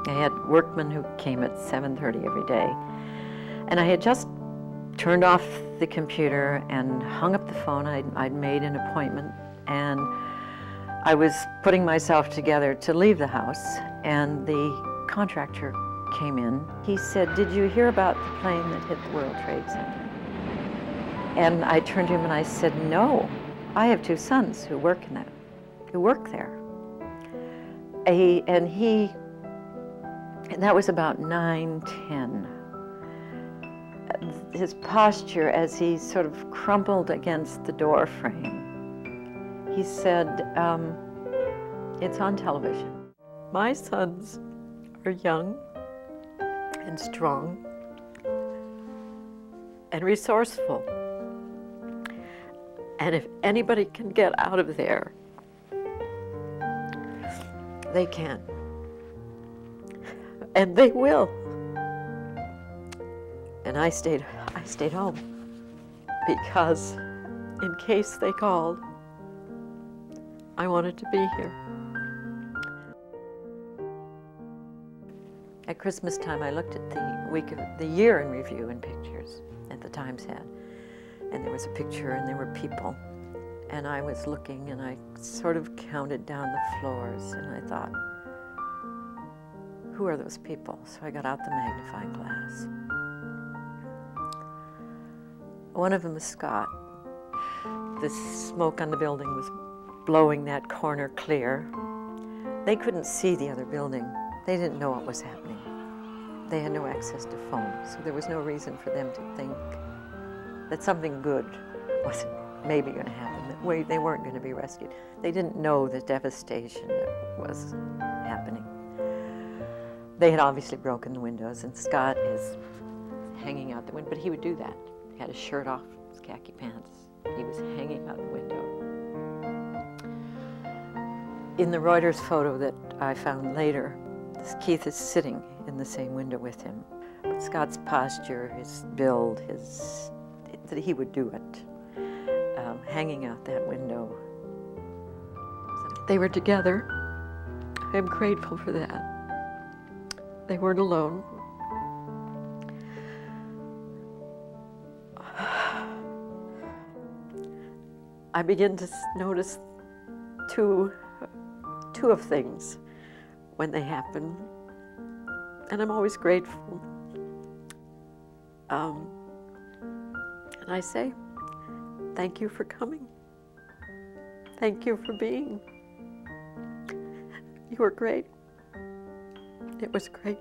I had workmen who came at 7:30 every day. And I had just turned off the computer and hung up the phone. I'd made an appointment, and I was putting myself together to leave the house, and the contractor came in. He said, "Did you hear about the plane that hit the World Trade Center?" And I turned to him and I said, "No, I have two sons who work there." And that was about 9:10. His posture as he sort of crumpled against the door frame, he said, "It's on television. My sons are young and strong and resourceful. And if anybody can get out of there, they can. And they will." And I stayed home because in case they called, I wanted to be here. At Christmas time, I looked at the week of the year in review in pictures that the Times had. And there was a picture and there were people. And I was looking and I sort of counted down the floors and I thought, who are those people? So I got out the magnifying glass. One of them was Scott. The smoke on the building was blowing that corner clear. They couldn't see the other building. They didn't know what was happening. They had no access to phones, so there was no reason for them to think that something good was maybe going to happen, that they weren't going to be rescued. They didn't know the devastation that was happening. They had obviously broken the windows, and Scott is hanging out the window, but he would do that. He had his shirt off, his khaki pants. He was hanging out the window. In the Reuters photo that I found later, Keith is sitting in the same window with him. But Scott's posture, his build, that he would do it, hanging out that window. They were together. I'm grateful for that. They weren't alone. I begin to notice two of things when they happen, and I'm always grateful. And I say, thank you for coming. Thank you for being. You were great. It was great.